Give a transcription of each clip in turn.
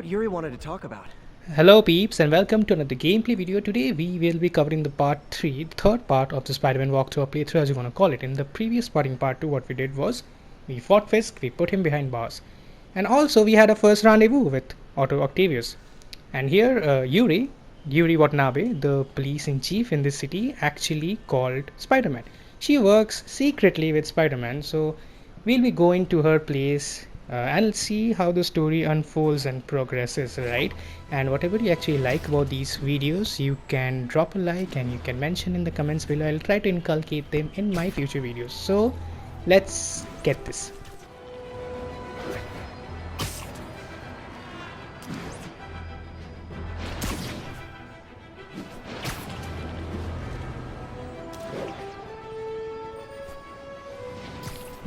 Yuri wanted to talk about. Hello peeps and welcome to another gameplay video. Today we will be covering the part 3, the third part of the Spider-Man walkthrough or playthrough as you want to call it. In the previous part, in part 2, what we did was we fought Fisk, we put him behind bars. And also we had a first rendezvous with Otto Octavius. And here Yuri Watanabe, the police in chief in this city, actually called Spider-Man. She works secretly with Spider-Man, so we'll be going to her place and see how the story unfolds and progresses, right? And whatever you actually like about these videos, you can drop a like and you can mention in the comments below. I'll try to inculcate them in my future videos. So let's get this.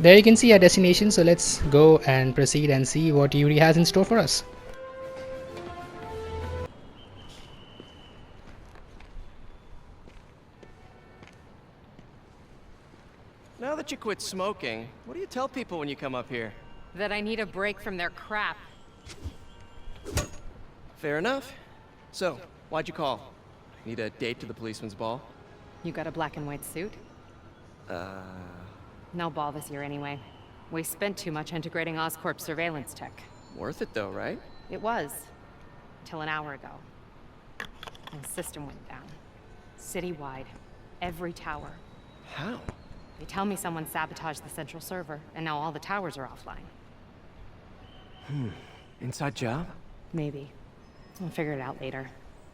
There you can see our destination, so let's go and proceed and see what Yuri has in store for us. Now that you quit smoking, what do you tell people when you come up here? That I need a break from their crap. Fair enough. So, why'd you call? Need a date to the policeman's ball? You got a black and white suit? No ball this year anyway. We spent too much integrating Oscorp surveillance tech. Worth it though, right? It was. Till an hour ago. And the system went down. Citywide. Every tower. How? They tell me someone sabotaged the central server, and now all the towers are offline. Inside job? Maybe. We'll figure it out later.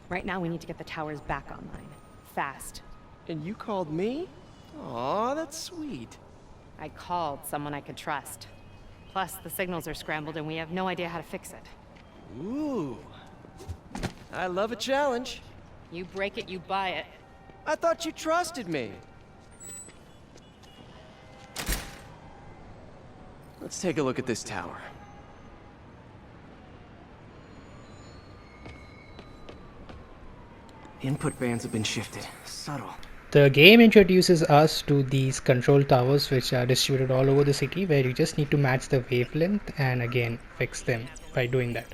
Right now we need to get the towers back online. Fast. And you called me? Aw, that's sweet. I called someone I could trust. Plus, the signals are scrambled and we have no idea how to fix it. Ooh. I love a challenge. You break it, you buy it. I thought you trusted me. Let's take a look at this tower. Input bands have been shifted. Subtle. The game introduces us to these control towers which are distributed all over the city, where you just need to match the wavelength and again fix them by doing that.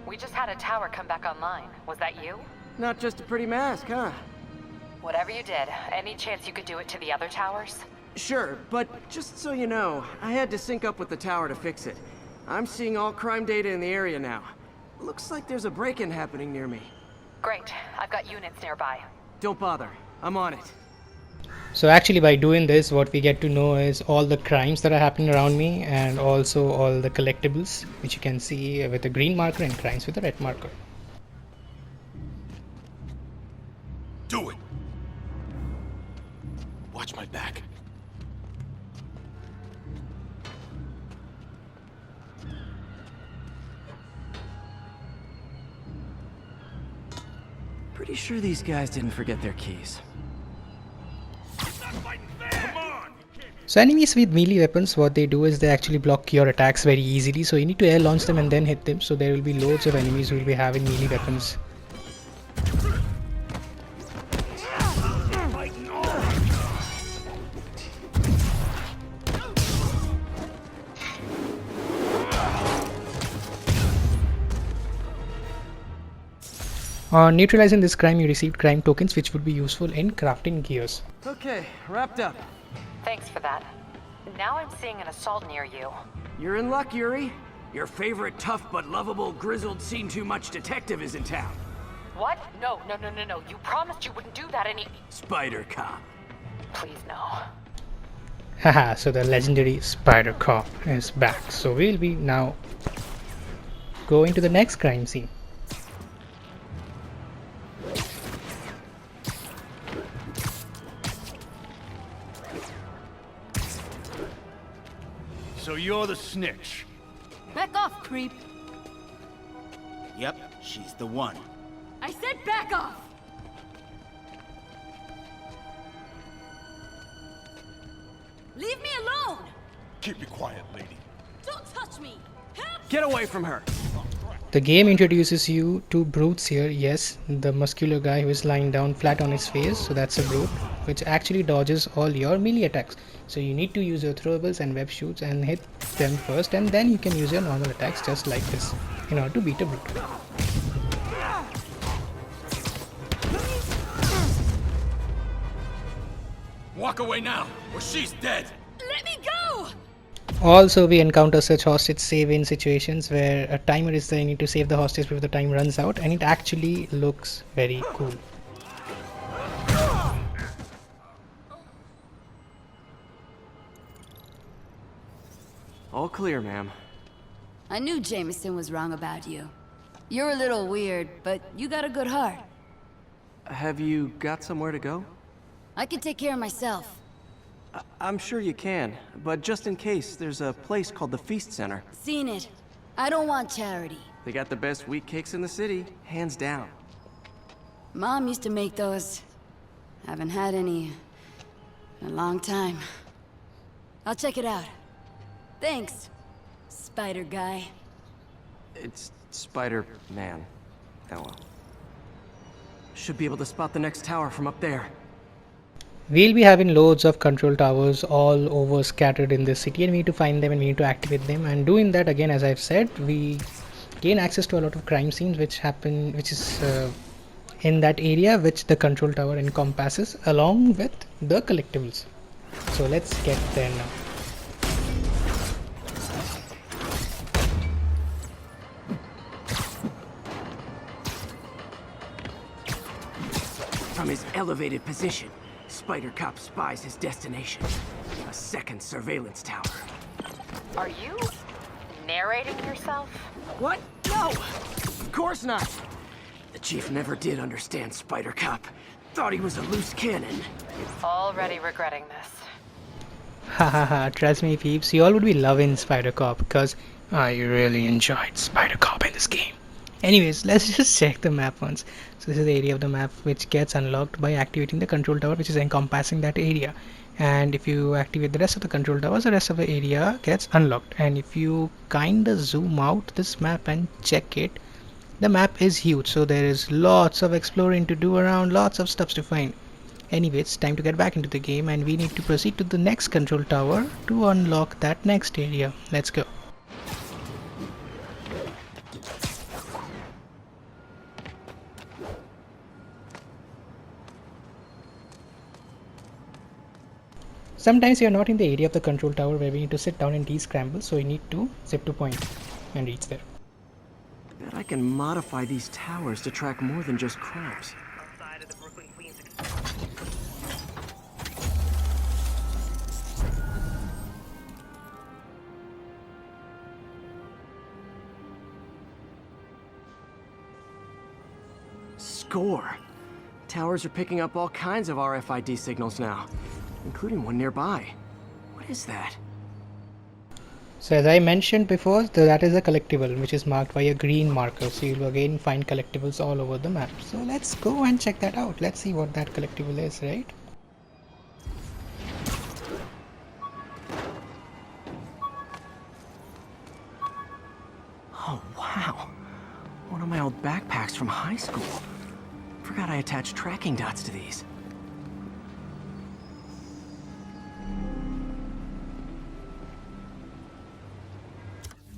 We just had a tower come back online. Was that you? Not just a pretty mask, huh? Whatever you did, any chance you could do it to the other towers? Sure, but just so you know, I had to sync up with the tower to fix it. I'm seeing all crime data in the area now. Looks like there's a break-in happening near me. Great. I've got units nearby. Don't bother. I'm on it. So actually by doing this, what we get to know is all the crimes that are happening around me and also all the collectibles, which you can see with a green marker and crimes with a red marker. Do it! Watch my back. Pretty sure these guys didn't forget their keys. So enemies with melee weapons, what they do is they actually block your attacks very easily, so you need to air launch them and then hit them. So there will be loads of enemies who will be having melee weapons. On neutralizing this crime, you received crime tokens which would be useful in crafting gears. Okay, wrapped up. Thanks for that. Now I'm seeing an assault near you. You're in luck, Yuri. Your favorite tough but lovable, grizzled, seen-too-much detective is in town. What? No. You promised you wouldn't do that Spider Cop. Please, no. Haha, so the legendary Spider Cop is back. So we'll be now going to the next crime scene. So you're the snitch. Back off, creep. Yep, she's the one. I said back off! Leave me alone! Keep it quiet, lady. Don't touch me! Help! Get away from her! The game introduces you to brutes here. Yes, the muscular guy who is lying down flat on his face, so that's a brute, which actually dodges all your melee attacks. So you need to use your throwables and web shoots and hit them first, and then you can use your normal attacks just like this in order to beat a brute. Walk away now, or she's dead. Let me go! Also, we encounter such hostage save-in situations where a timer is there, you need to save the hostage before the time runs out, and it actually looks very cool. All clear, ma'am. I knew Jameson was wrong about you. You're a little weird, but you got a good heart. Have you got somewhere to go? I can take care of myself. I'm sure you can, but just in case, there's a place called the Feast Center. Seen it. I don't want charity. They got the best wheat cakes in the city, hands down. Mom used to make those. Haven't had any in a long time. I'll check it out. Thanks, Spider Guy. It's Spider-Man. Oh well. Should be able to spot the next tower from up there. We'll be having loads of control towers all over scattered in this city, and we need to find them and we need to activate them. And doing that, again, as I've said, we gain access to a lot of crime scenes which is in that area which the control tower encompasses, along with the collectibles. So let's get there now. From his elevated position, Spider Cop spies his destination. A second surveillance tower. Are you narrating yourself? What? No! Of course not! The Chief never did understand Spider Cop. Thought he was a loose cannon. Already regretting this. Hahaha, trust me peeps, you all would be loving Spider Cop because I really enjoyed Spider Cop in this game. Anyways, let's just check the map once. So this is the area of the map which gets unlocked by activating the control tower which is encompassing that area. And if you activate the rest of the control towers, the rest of the area gets unlocked. And if you kinda zoom out this map and check it, the map is huge. So there is lots of exploring to do around, lots of stuff to find. Anyway, it's time to get back into the game and we need to proceed to the next control tower to unlock that next area. Let's go. Sometimes you are not in the area of the control tower where we need to sit down and descramble, so you need to zip to point and reach there. Bet I can modify these towers to track more than just crimes. Score! Towers are picking up all kinds of RFID signals now, including one nearby. What is that? So as I mentioned before, that is a collectible which is marked by a green marker. So you'll again find collectibles all over the map. So let's go and check that out. Let's see what that collectible is, right? Oh wow! One of my old backpacks from high school. Forgot I attached tracking dots to these.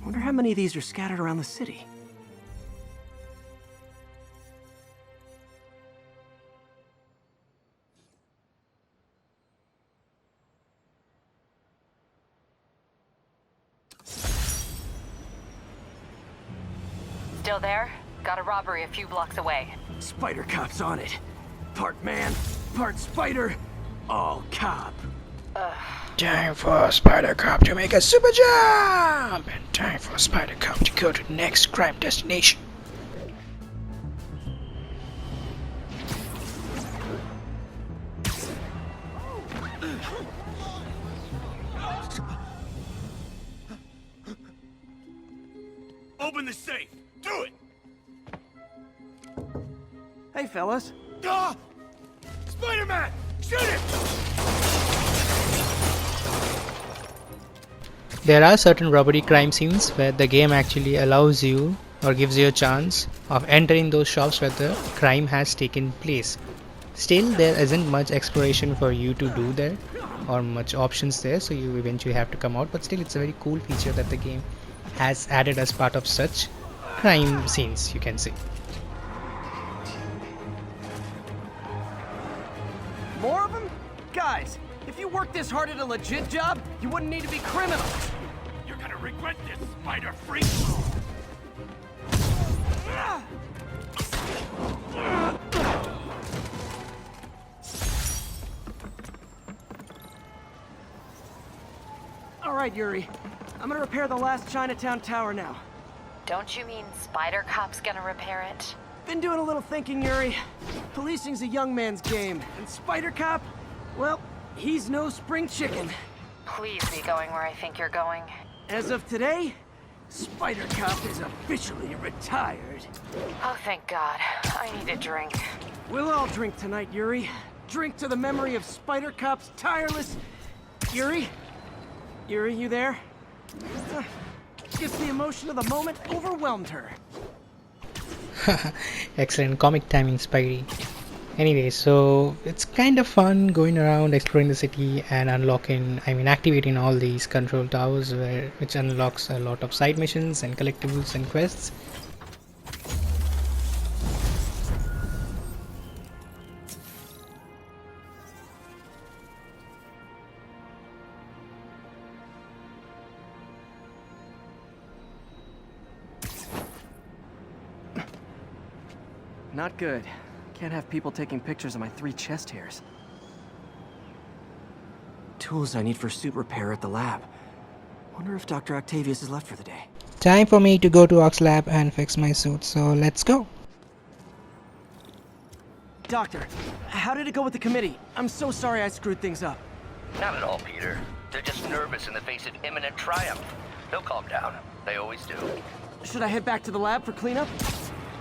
Wonder how many of these are scattered around the city. Still there? Got a robbery a few blocks away. Spider Cop's on it. Part man, part spider, all cop. Time for Spider Cop to make a super jump! And time for Spider Cop to go to the next crime destination. Open the safe! Do it! Hey fellas. Ah! Spider-Man! Shoot it! There are certain robbery crime scenes where the game actually allows you or gives you a chance of entering those shops where the crime has taken place. Still, there isn't much exploration for you to do there or much options there, so you eventually have to come out, but still it's a very cool feature that the game has added as part of such crime scenes, you can say. More of them? Guys, if you worked this hard at a legit job, you wouldn't need to be criminals. You're gonna regret this, spider freak! All right, Yuri. I'm gonna repair the last Chinatown tower now. Don't you mean Spider Cop's gonna repair it? Been doing a little thinking, Yuri. Policing's a young man's game, and Spider Cop, well, he's no spring chicken. Please be going where I think you're going. As of today, Spider Cop is officially retired. Oh, thank God. I need a drink. We'll all drink tonight, Yuri. Drink to the memory of Spider Cop's tireless... Yuri? Yuri, you there? Guess the emotion of the moment overwhelmed her. Excellent comic timing, Spidey. Anyway, so it's kind of fun going around exploring the city and activating all these control towers, which unlocks a lot of side missions and collectibles and quests. Not good. Can't have people taking pictures of my 3 chest hairs. Tools I need for suit repair at the lab. Wonder if Dr. Octavius is left for the day. Time for me to go to Ox Lab and fix my suit, so let's go. Doctor, how did it go with the committee? I'm so sorry I screwed things up. Not at all, Peter. They're just nervous in the face of imminent triumph. They'll calm down. They always do. Should I head back to the lab for cleanup?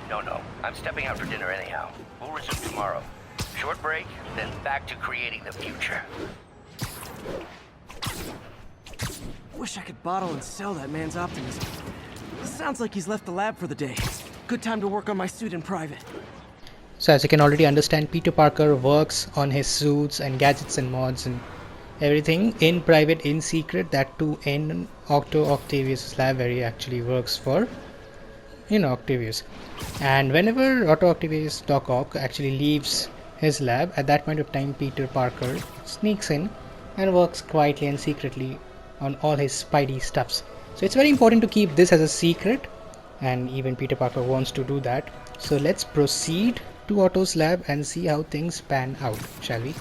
No. I'm stepping out for dinner anyhow. We'll resume tomorrow. Short break, then back to creating the future. Wish I could bottle and sell that man's optimism. Sounds like he's left the lab for the day. Good time to work on my suit in private. So as you can already understand, Peter Parker works on his suits and gadgets and mods and everything in private, in secret, that too in Otto Octavius' lab where he actually works for, Octavius. And whenever Otto Octavius Doc Ock actually leaves his lab, at that point of time Peter Parker sneaks in and works quietly and secretly on all his Spidey stuffs. So it's very important to keep this as a secret, and even Peter Parker wants to do that. So let's proceed to Otto's lab and see how things pan out, shall we?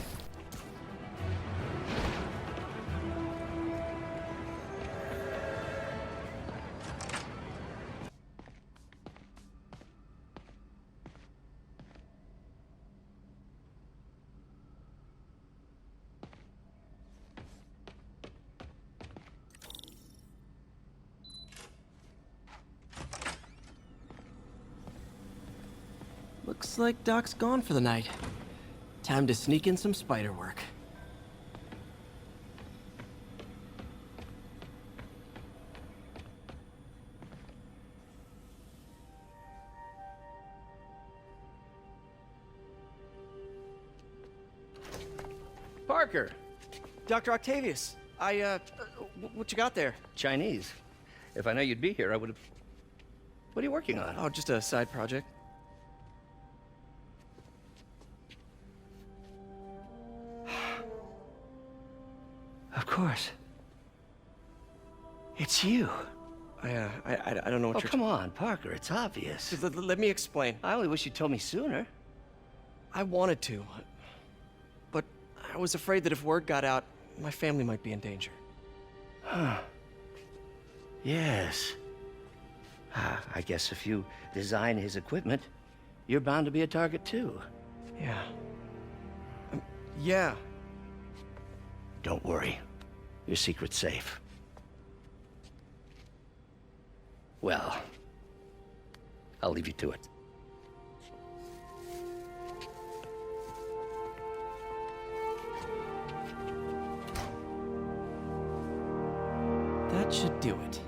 Looks like Doc's gone for the night. Time to sneak in some spider work. Parker! Dr. Octavius, what you got there? Chinese. If I know you'd be here, I would have... What are you working on? Oh, just a side project. Of course. It's you. I don't know what Oh, you're... come on, Parker. It's obvious. Let me explain. I only wish you'd told me sooner. I wanted to, but I was afraid that if word got out, my family might be in danger. Huh. Yes. I guess if you design his equipment, you're bound to be a target too. Yeah. Yeah. Don't worry. Your secret's safe. Well, I'll leave you to it. That should do it.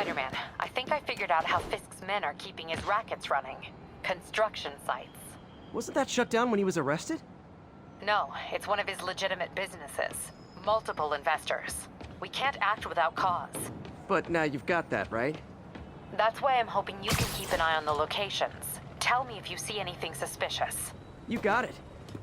Spider-Man, I think I figured out how Fisk's men are keeping his rackets running. Construction sites. Wasn't that shut down when he was arrested? No, it's one of his legitimate businesses. Multiple investors. We can't act without cause. But now you've got that, right? That's why I'm hoping you can keep an eye on the locations. Tell me if you see anything suspicious. You got it.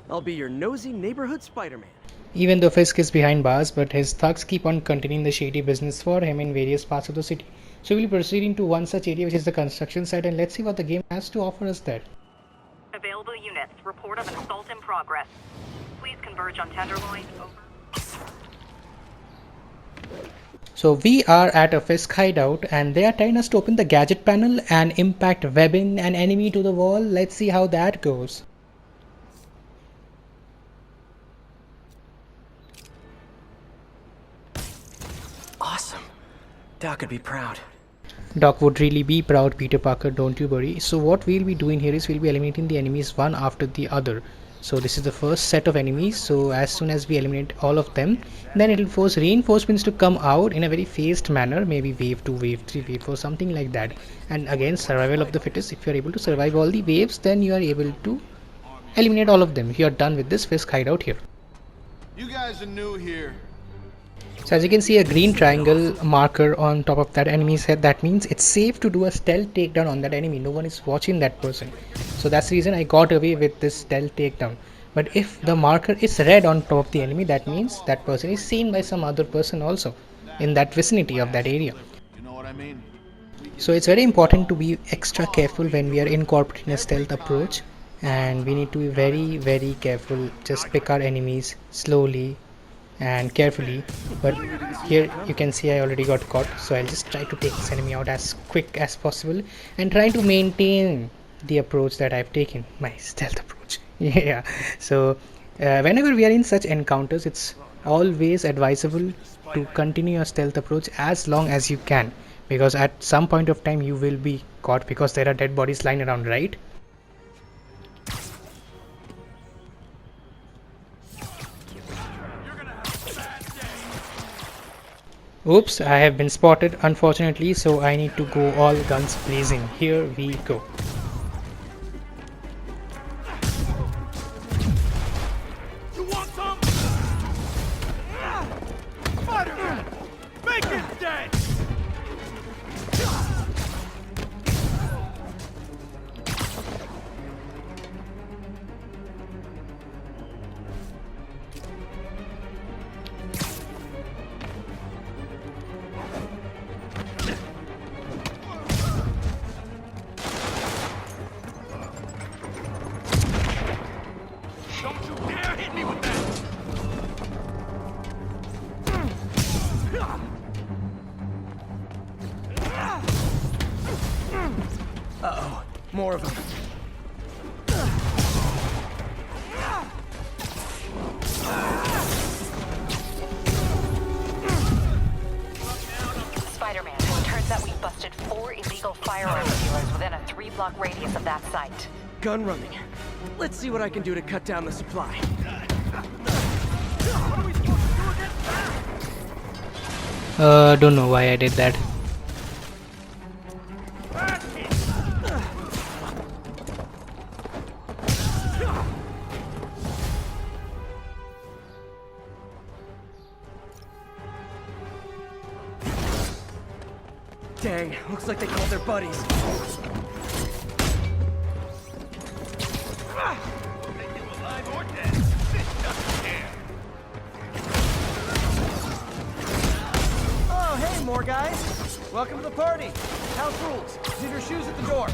I'll be your nosy neighborhood Spider-Man. Even though Fisk is behind bars, but his thugs keep on continuing the shady business for him in various parts of the city. So we'll be proceeding to one such area, which is the construction site, and let's see what the game has to offer us there. Available units. Report of an assault in progress. Please converge on Tenderloin. Over. So we are at a Fisk hideout, and they are telling us to open the gadget panel and impact webbing an enemy to the wall. Let's see how that goes. Awesome. Doc could be proud. Doc would really be proud, Peter Parker, don't you worry. So what we'll be doing here is we'll be eliminating the enemies one after the other. So this is the first set of enemies, so as soon as we eliminate all of them, then it will force reinforcements to come out in a very phased manner, maybe wave 2, wave 3, wave 4, something like that. And again, survival of the fittest. If you are able to survive all the waves, then you are able to eliminate all of them. You are done with this Fisk hideout here. You guys are new here. So as you can see, a green triangle marker on top of that enemy's head, that means it's safe to do a stealth takedown on that enemy. No one is watching that person. So that's the reason I got away with this stealth takedown. But if the marker is red on top of the enemy, that means that person is seen by some other person also in that vicinity of that area. You know what I mean? So it's very important to be extra careful when we are incorporating a stealth approach, and we need to be very, very careful. Just pick our enemies slowly and carefully. But here you can see I already got caught, so I'll just try to take this enemy out as quick as possible and try to maintain the approach that I've taken, my stealth approach. Yeah, so whenever we are in such encounters, it's always advisable to continue your stealth approach as long as you can, because at some point of time you will be caught, because there are dead bodies lying around, right? Oops, I have been spotted unfortunately, so I need to go all guns blazing. Here we go. You want some? Spider-Man! Make it dead! Don't you dare hit me with that! Uh-oh. More of them. Spider-Man, turns out we busted 4 illegal firearms dealers within a 3-block radius of that site. Gun running. Let's see what I can do to cut down the supply. Don't know why I did that. Dang, looks like they called their buddies. Make you alive or dead. This doesn't care. Oh, hey, more guys. Welcome to the party. House rules. Leave your shoes at the door.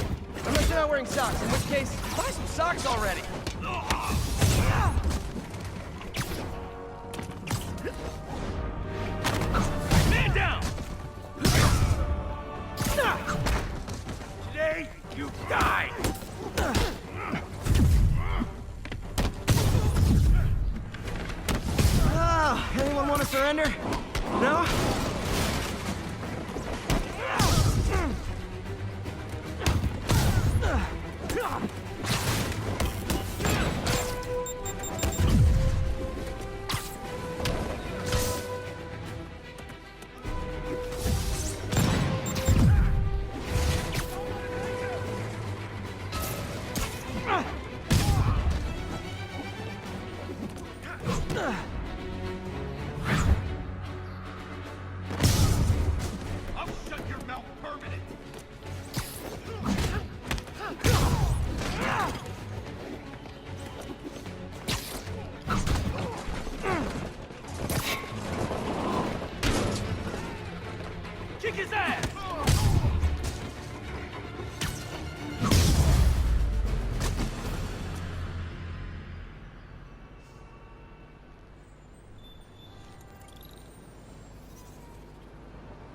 Unless you're not wearing socks, in which case, buy some socks already. Man down! Today, you die! Ah, anyone want to surrender? No?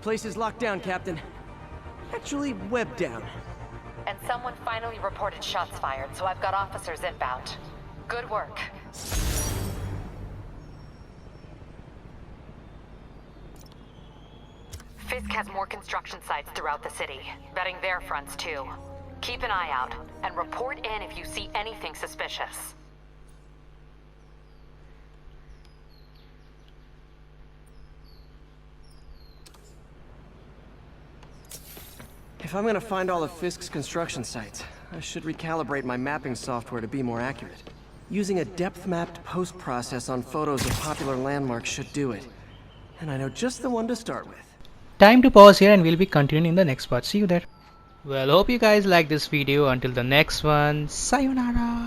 Place is locked down, Captain. Actually, webbed down. And someone finally reported shots fired, so I've got officers inbound. Good work. Fisk has more construction sites throughout the city, vetting their fronts too. Keep an eye out, and report in if you see anything suspicious. If I'm gonna find all of Fisk's construction sites, I should recalibrate my mapping software to be more accurate. Using a depth-mapped post-process on photos of popular landmarks should do it. And I know just the one to start with. Time to pause here and we'll be continuing in the next part. See you there. Well, hope you guys like this video. Until the next one, sayonara.